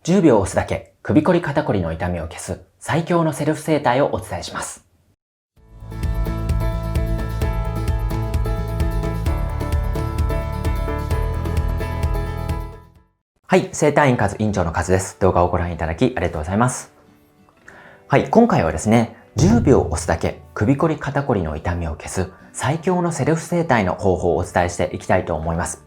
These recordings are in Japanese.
10秒押すだけ首こり肩こりの痛みを消す最強のセルフ整体をお伝えします。はい、整体院カズ院長のカズです。動画をご覧いただきありがとうございます。はい、今回はですね、10秒押すだけ首こり肩こりの痛みを消す最強のセルフ整体の方法をお伝えしていきたいと思います。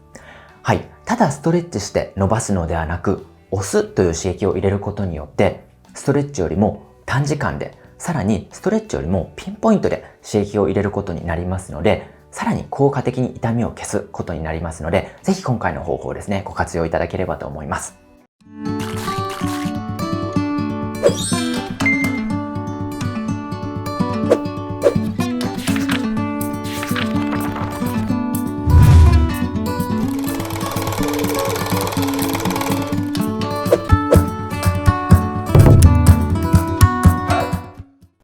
はい、ただストレッチして伸ばすのではなく、押すという刺激を入れることによって、ストレッチよりも短時間で、さらにストレッチよりもピンポイントで刺激を入れることになりますので、さらに効果的に痛みを消すことになりますので、ぜひ今回の方法をですね、ご活用いただければと思います。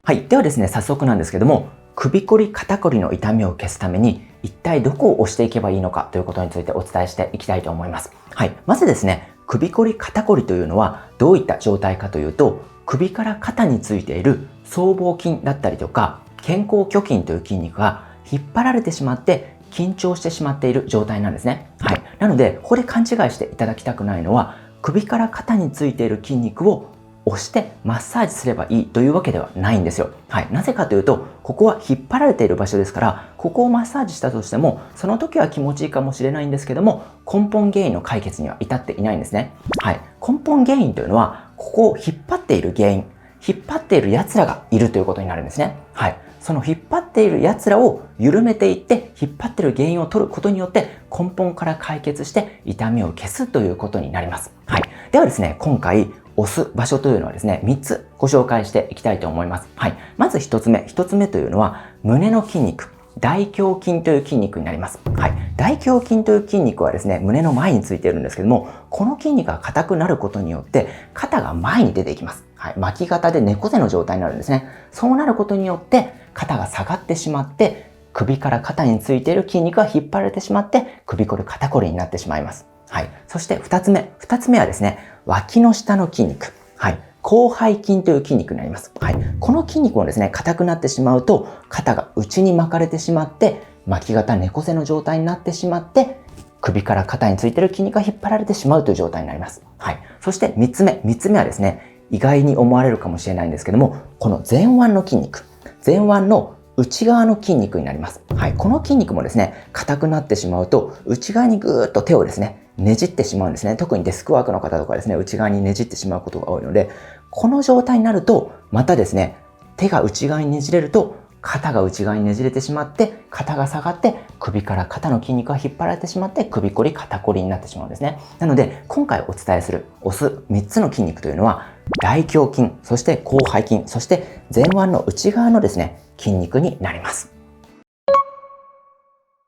はい。ではですね、早速なんですけども、首こり肩こりの痛みを消すために、一体どこを押していけばいいのかということについてお伝えしていきたいと思います。はい。まずですね、首こり肩こりというのはどういった状態かというと、首から肩についている僧帽筋だったりとか、肩甲虚筋という筋肉が引っ張られてしまって緊張してしまっている状態なんですね。はい。なので、ここで勘違いしていただきたくないのは、首から肩についている筋肉を押してマッサージすればいいというわけではないんですよ。はい。なぜかというと、ここは引っ張られている場所ですから、ここをマッサージしたとしても、その時は気持ちいいかもしれないんですけども、根本原因の解決には至っていないんですね。はい。根本原因というのは、ここを引っ張っている原因、引っ張っている奴らがいるということになるんですね。はい。その引っ張っている奴らを緩めていって、引っ張っている原因を取ることによって、根本から解決して痛みを消すということになります。はい。ではですね、今回、押す場所というのはですね、3つご紹介していきたいと思います。はい。まず1つ目。1つ目というのは、胸の筋肉。大胸筋という筋肉になります。はい。大胸筋という筋肉はですね、胸の前についているんですけども、この筋肉が硬くなることによって、肩が前に出ていきます。はい。巻き肩で猫背の状態になるんですね。そうなることによって、肩が下がってしまって、首から肩についている筋肉が引っ張られてしまって、首こり肩こりになってしまいます。はい。そして2つ目。2つ目はですね、脇の下の筋肉。はい。広背筋という筋肉になります。はい。この筋肉もですね、硬くなってしまうと、肩が内に巻かれてしまって、巻き肩猫背の状態になってしまって、首から肩についている筋肉が引っ張られてしまうという状態になります。はい。そして3つ目。3つ目はですね、意外に思われるかもしれないんですけども、この前腕の筋肉。前腕の内側の筋肉になります。はい。この筋肉もですね、硬くなってしまうと、内側にぐーっと手をですね、ねじってしまうんですね。特にデスクワークの方とかですね、内側にねじってしまうことが多いので、この状態になると、またですね、手が内側にねじれると、肩が内側にねじれてしまって、肩が下がって、首から肩の筋肉が引っ張られてしまって、首こり、肩こりになってしまうんですね。なので、今回お伝えする、押す3つの筋肉というのは、大胸筋、そして広背筋、そして前腕の内側のですね、筋肉になります。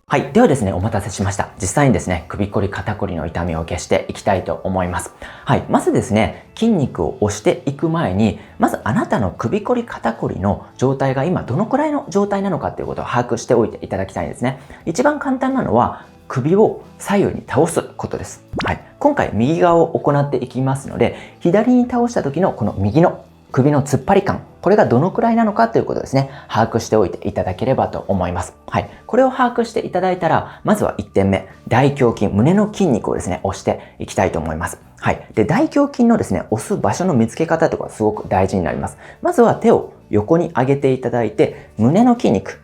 はい。ではですね、お待たせしました。実際にですね、首こり肩こりの痛みを消していきたいと思います。はい。まずですね、筋肉を押していく前に、まずあなたの首こり肩こりの状態が今どのくらいの状態なのかということを把握しておいていただきたいんですね。一番簡単なのは、首を左右に倒すことです。はい。今回右側を行っていきますので、左に倒した時のこの右の首の突っ張り感、これがどのくらいなのかということですね、把握しておいていただければと思います。はい。これを把握していただいたら、まずは1点目、大胸筋、胸の筋肉をですね、押していきたいと思います。はい。で、大胸筋のですね、押す場所の見つけ方とかすごく大事になります。まずは手を横に上げていただいて、胸の筋肉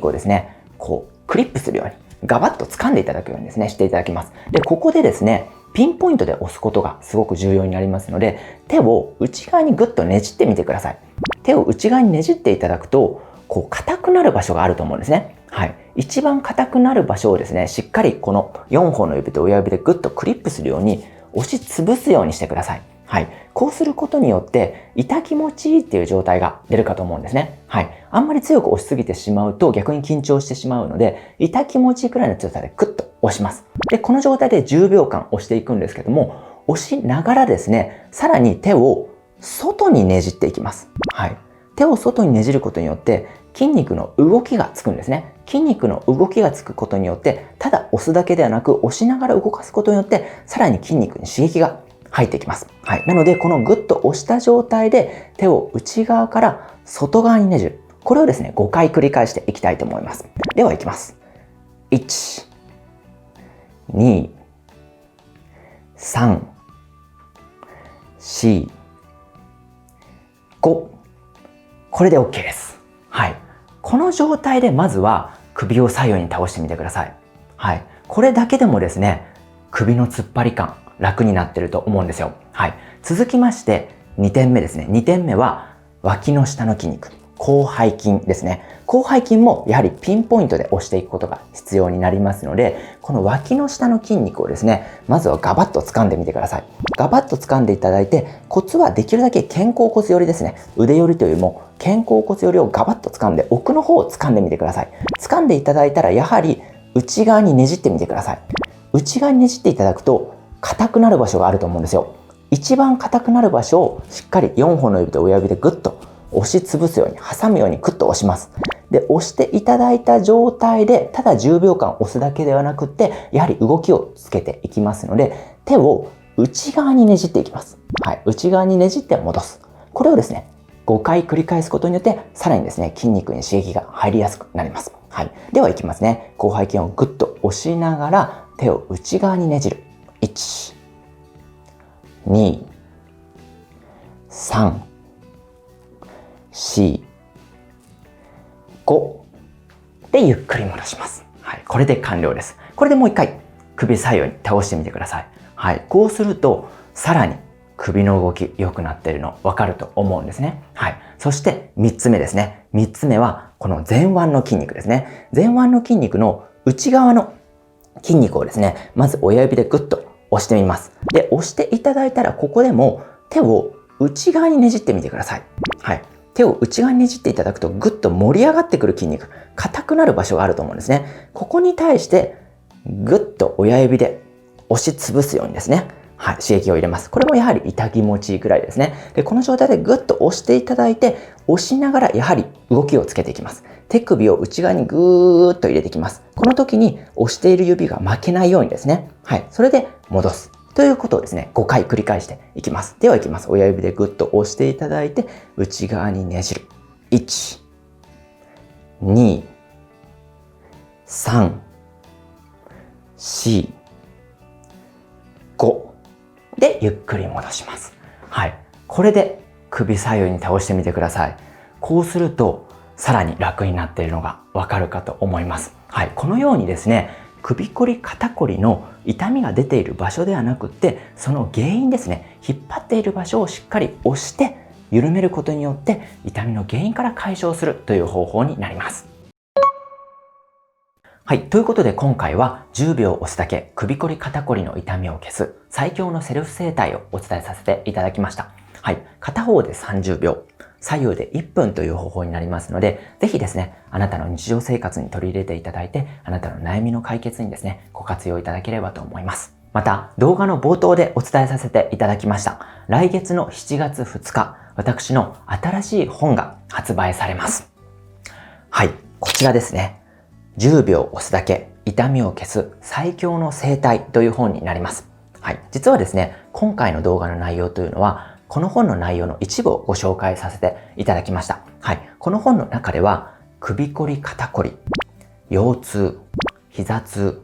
をですね、こう、クリップするように、ガバッと掴んでいただくようにですね、していただきます。で、ここでですね、ピンポイントで押すことがすごく重要になりますので、手を内側にぐっとねじってみてください。手を内側にねじっていただくと、こう硬くなる場所があると思うんですね。はい。一番硬くなる場所をですね、しっかりこの4本の指と親指でぐっとクリップするように押し潰すようにしてください。はい。こうすることによって痛気持ちいいっていう状態が出るかと思うんですね。はい。あんまり強く押しすぎてしまうと逆に緊張してしまうので、痛気持ちいいくらいの強さでクッと押します。で、この状態で10秒間押していくんですけども、押しながらですね、さらに手を外にねじっていきます。はい。手を外にねじることによって筋肉の動きがつくんですね。筋肉の動きがつくことによって、ただ押すだけではなく、押しながら動かすことによって、さらに筋肉に刺激が入ってきます。はい。なので、このグッと押した状態で手を内側から外側にねじる。これをですね、5回繰り返していきたいと思います。では、いきます。1、2、3、4、5。これで OK です。はい。この状態でまずは首を左右に倒してみてください。はい。これだけでもですね、首の突っ張り感、楽になってると思うんですよ。はい。続きまして、2点目ですね。2点目は、脇の下の筋肉。広背筋ですね。広背筋もやはりピンポイントで押していくことが必要になりますので、この脇の下の筋肉をですね、まずはガバッと掴んでみてください。ガバッと掴んでいただいて、コツはできるだけ肩甲骨寄りですね。腕寄りというよりも、肩甲骨寄りをガバッと掴んで、奥の方を掴んでみてください。掴んでいただいたら、やはり内側にねじってみてください。内側にねじっていただくと、硬くなる場所があると思うんですよ。一番硬くなる場所をしっかり4本の指と親指でグッと押しつぶすように、挟むようにクッと押します。で、押していただいた状態で、ただ10秒間押すだけではなくって、やはり動きをつけていきますので、手を内側にねじっていきます。はい。内側にねじって戻す。これをですね、5回繰り返すことによって、さらにですね、筋肉に刺激が入りやすくなります。はい。では、いきますね。広背筋をグッと押しながら、手を内側にねじる。1、2、3、4、5でゆっくり戻します。はい、これで完了です。これでもう一回首左右に倒してみてください。はい、こうするとさらに首の動き良くなっているの分かると思うんですね。はい、そして3つ目ですね。3つ目はこの前腕の筋肉ですね。前腕の筋肉の内側の筋肉をですね、まず親指でグッと押してみます。で、押していただいたらここでも手を内側にねじってみてください。はい。手を内側にねじっていただくとぐっと盛り上がってくる筋肉、硬くなる場所があると思うんですね。ここに対してぐっと親指で押しつぶすようにですね、はい、刺激を入れます。これもやはり痛気持ちいいくらいですね。で、この状態でぐっと押していただいて、押しながらやはり動きをつけていきます。手首を内側にぐーっと入れていきます。この時に押している指が負けないようにですね、はい、それで戻す。ということをですね、5回繰り返していきます。では、いきます。親指でぐっと押していただいて、内側にねじる。1、2、3、4、5でゆっくり戻します。はい。これで首左右に倒してみてください。こうすると、さらに楽になっているのがわかるかと思います。はい。このようにですね、首こり肩こりの痛みが出ている場所ではなくって、その原因ですね、引っ張っている場所をしっかり押して緩めることによって痛みの原因から解消するという方法になります。はい。ということで今回は10秒押すだけ首こり肩こりの痛みを消す最強のセルフ整体をお伝えさせていただきました。はい。片方で30秒。左右で1分という方法になりますので、ぜひですね、あなたの日常生活に取り入れていただいて、あなたの悩みの解決にですね、ご活用いただければと思います。また、動画の冒頭でお伝えさせていただきました。来月の7月2日、私の新しい本が発売されます。はい、こちらですね。10秒押すだけ、痛みを消す最強の整体という本になります。はい、実はですね、今回の動画の内容というのは、この本の内容の一部をご紹介させていただきました。はい。この本の中では、首こり、肩こり、腰痛、膝痛、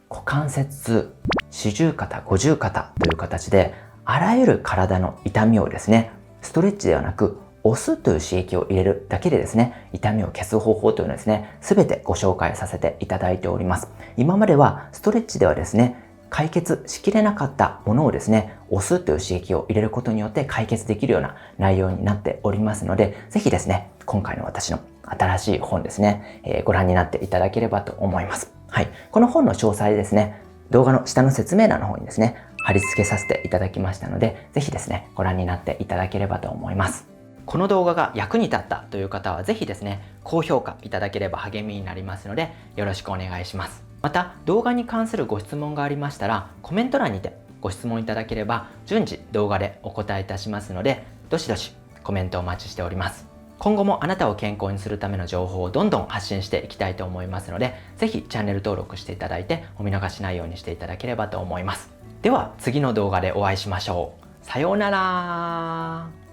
股関節痛、四十肩、五十肩という形で、あらゆる体の痛みをですね、ストレッチではなく、押すという刺激を入れるだけでですね、痛みを消す方法というのをですね、すべてご紹介させていただいております。今まではストレッチではですね、解決しきれなかったものをですね、押すという刺激を入れることによって解決できるような内容になっておりますので、ぜひですね、今回の私の新しい本ですね、ご覧になっていただければと思います。はい。この本の詳細ですね、動画の下の説明欄の方にですね、貼り付けさせていただきましたので、ぜひですね、ご覧になっていただければと思います。この動画が役に立ったという方はぜひですね、高評価いただければ励みになりますので、よろしくお願いします。また、動画に関するご質問がありましたら、コメント欄にてご質問いただければ、順次動画でお答えいたしますので、どしどしコメントお待ちしております。今後もあなたを健康にするための情報をどんどん発信していきたいと思いますので、ぜひチャンネル登録していただいて、お見逃しないようにしていただければと思います。では次の動画でお会いしましょう。さようなら。